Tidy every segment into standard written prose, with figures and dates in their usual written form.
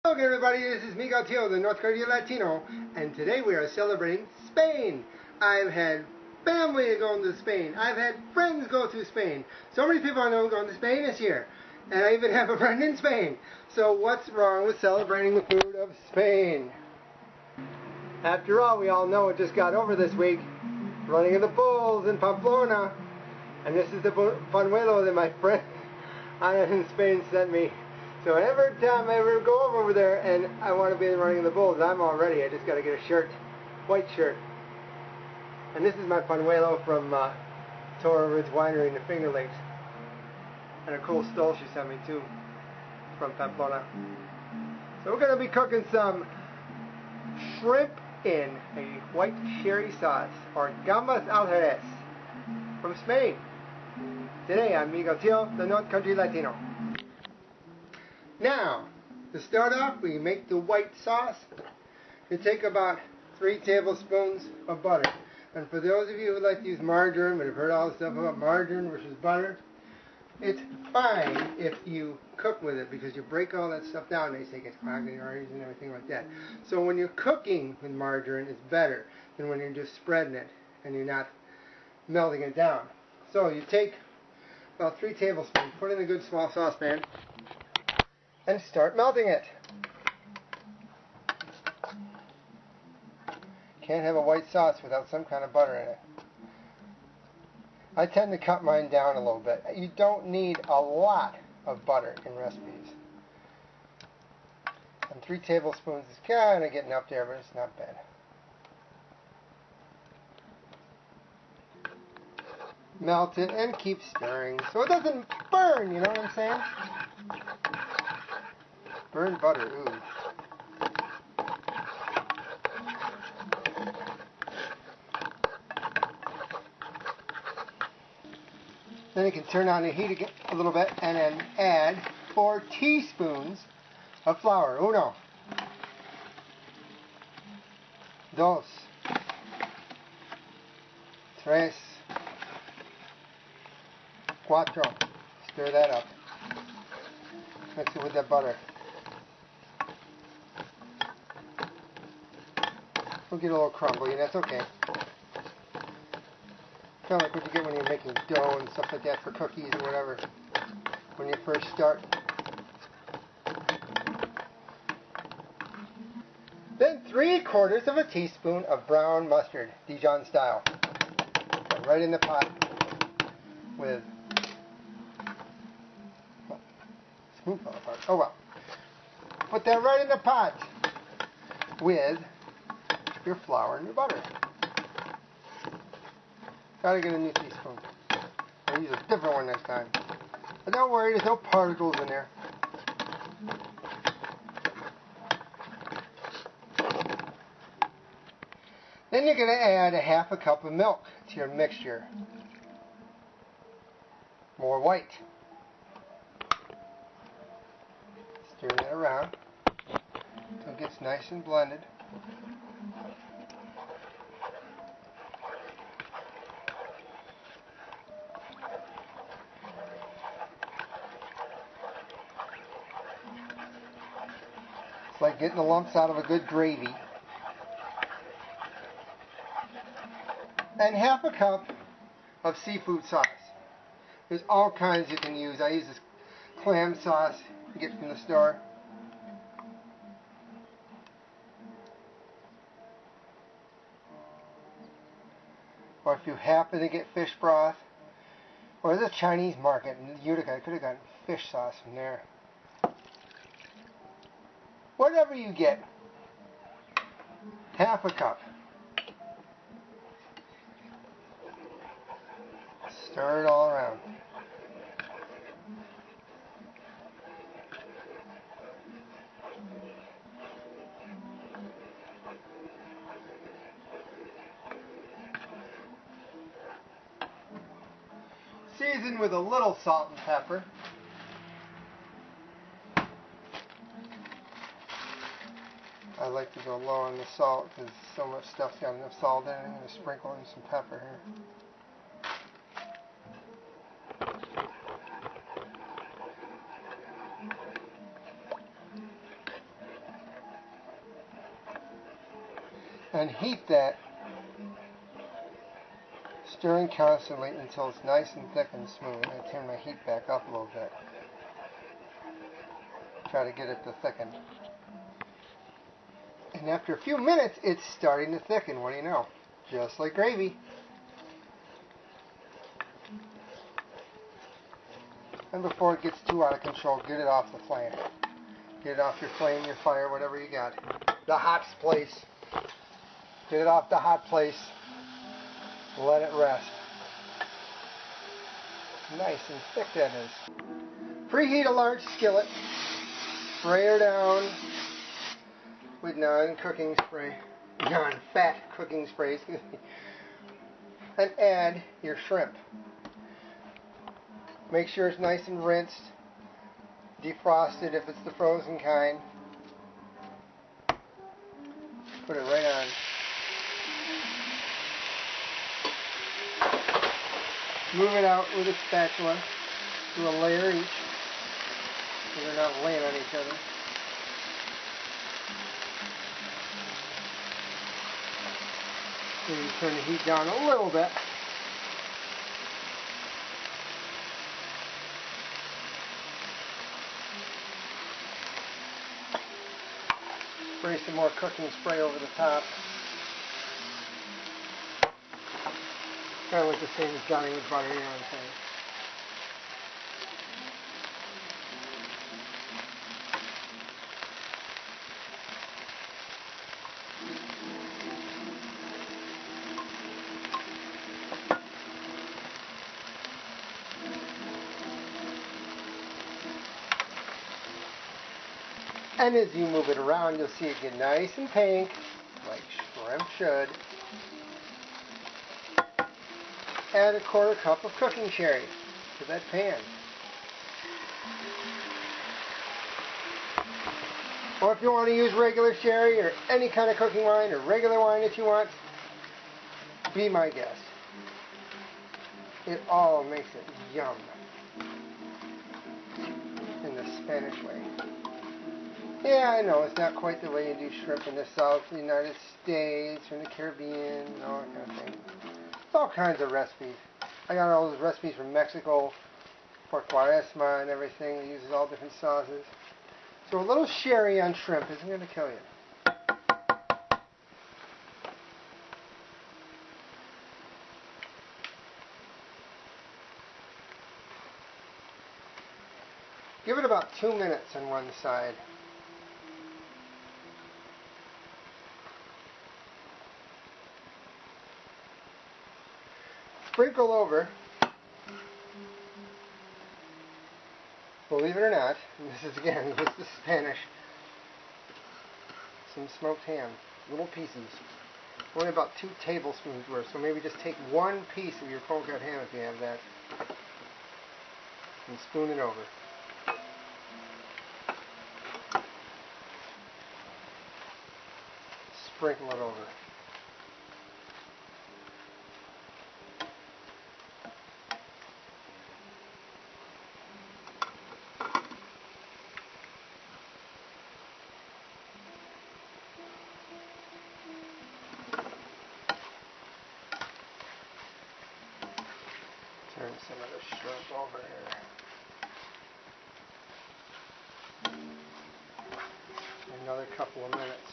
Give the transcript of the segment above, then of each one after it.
Hello everybody, this is Migueltio, the North Korean Latino, and today we are celebrating Spain. I've had family going to Spain. I've had friends go to Spain. So many people I know going to Spain this year. And I even have a friend in Spain. So what's wrong with celebrating the food of Spain? After all, we all know it just got over this week. Running of the bulls in Pamplona. And this is the panuelo that my friend in Spain sent me. So every time I ever go over there and I want to be in the running of the bulls, I'm all ready. I just got to get a shirt, white shirt. And this is my panuelo from Torah Ridge Winery in the Finger Lakes. And a cool stole she sent me too, from Pamplona. So we're going to be cooking some shrimp in a white sherry sauce, or Gambas Al Jerez, from Spain. Today I'm Migueltio, the North Country Latino. Now, to start off, we make the white sauce. You take about 3 tablespoons of butter. And for those of you who like to use margarine, but have heard all the stuff about margarine versus butter, it's fine if you cook with it because you break all that stuff down. They say it gets clogged in your arteries and everything like that. So when you're cooking with margarine, it's better than when you're just spreading it and you're not melting it down. So you take about 3 tablespoons, put it in a good small saucepan, and start melting it. Can't have a white sauce without some kind of butter in it. I tend to cut mine down a little bit. You don't need a lot of butter in recipes. And 3 tablespoons is kind of getting up there, but it's not bad. Melt it and keep stirring so it doesn't burn, you know what I'm saying? Burned butter, ooh. Then you can turn on the heat again a little bit and then add 4 teaspoons of flour. 1, 2, 3, 4. Stir that up. Mix it with that butter. We'll get a little crumbly, and that's okay. Kind of like what you get when you're making dough and stuff like that for cookies or whatever, when you first start. Then 3/4 of a teaspoon of brown mustard, Dijon style. Put right in the pot with... Oh, spoon fell apart. Oh well. Put that right in the pot with your flour and your butter. Gotta get a new teaspoon. I'll use a different one next time. But don't worry, there's no particles in there. Then you're gonna add a 1/2 cup of milk to your mixture. More white. Stir that around until it gets nice and blended. It's like getting the lumps out of a good gravy. And 1/2 cup of seafood sauce. There's all kinds you can use. I use this clam sauce you get from the store. Or if you happen to get fish broth, or there's a Chinese market in Utica, I could have gotten fish sauce from there. Whatever you get, 1/2 cup. Stir it all around. Season with a little salt and pepper. I like to go low on the salt because so much stuff's got enough salt in it. I'm going to sprinkle in some pepper here. and heat that, stirring constantly until it's nice and thick and smooth. I turn my heat back up a little bit. Try to get it to thicken. And after a few minutes, it's starting to thicken. What do you know? Just like gravy. And before it gets too out of control, get it off the flame. Get it off your flame, your fire, whatever you got. The hot place. Get it off the hot place. Let it rest. Nice and thick that is. Preheat a large skillet. Spray her down with non-cooking spray. Non-fat cooking spray, excuse me. And add your shrimp. Make sure it's nice and rinsed. Defrosted if it's the frozen kind. Put it right on. Move it out with a spatula. Do a layer each, so they're not laying on each other. Maybe turn the heat down a little bit. Spray some more cooking spray over the top. Kind of like the same as dotting with butter, you know what I'm saying? And as you move it around, you'll see it get nice and pink, like shrimp should. Add a 1/4 cup of cooking sherry to that pan. Or if you want to use regular sherry or any kind of cooking wine or regular wine that you want, be my guest. It all makes it yum in the Spanish way. Yeah, I know, it's not quite the way you do shrimp in the South of the United States or in the Caribbean and all that kind of thing. It's all kinds of recipes. I got all those recipes from Mexico for Quaresma and everything. It uses all different sauces. So a little sherry on shrimp isn't going to kill you. Give it about 2 minutes on one side. Sprinkle over, believe it or not, and this is again, this is Spanish, some smoked ham, little pieces, only about 2 tablespoons worth, so maybe just take 1 piece of your cold cut ham if you have that, and spoon it over. Sprinkle it over. Turn some of the shrimp over here. Another couple of minutes.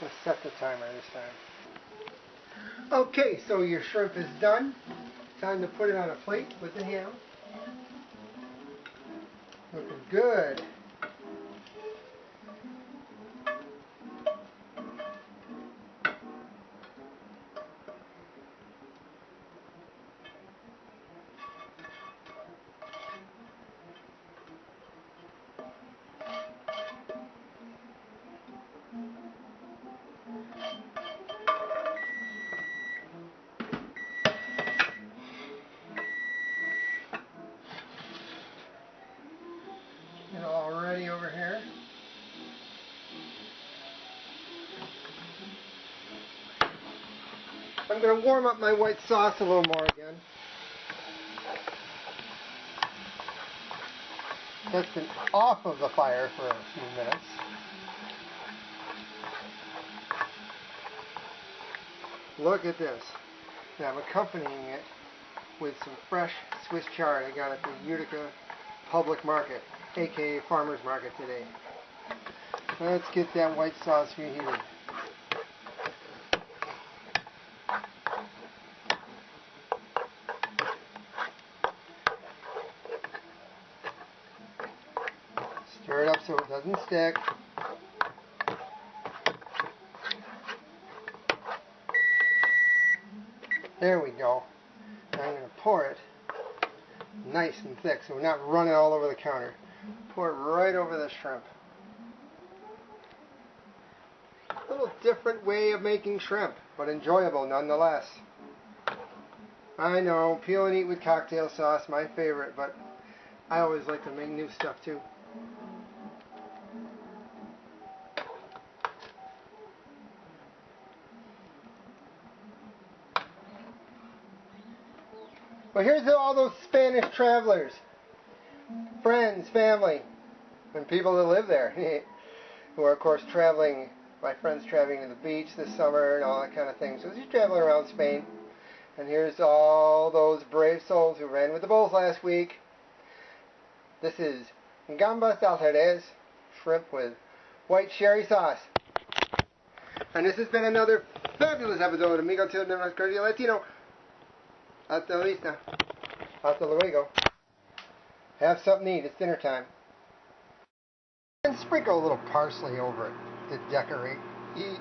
Let's set the timer this time. Okay, so your shrimp is done. Time to put it on a plate with the ham. Looking good. It'll all I'm going to warm up my white sauce a little more again. That's been off of the fire for a few minutes. Look at this. Now I'm accompanying it with some fresh Swiss chard I got at the Utica Public Market, aka Farmer's Market today. Let's get that white sauce reheated. Stir it up so it doesn't stick. There we go. Now I'm going to pour it nice and thick so we're not running all over the counter. Pour it right over the shrimp. A little different way of making shrimp, but enjoyable nonetheless. I know, peel and eat with cocktail sauce, my favorite, but I always like to make new stuff too. Well, here's to all those Spanish travelers, friends, family, and people that live there, who are, of course, traveling. My friends traveling to the beach this summer and all that kind of thing. So he's traveling around Spain. And here's to all those brave souls who ran with the bulls last week. This is Gambas Al Jerez, shrimp with white sherry sauce. And this has been another fabulous episode of Migueltio de Latino. Hasta la vista. Hasta luego. Have something to eat. It's dinner time. And sprinkle a little parsley over it to decorate. Eat.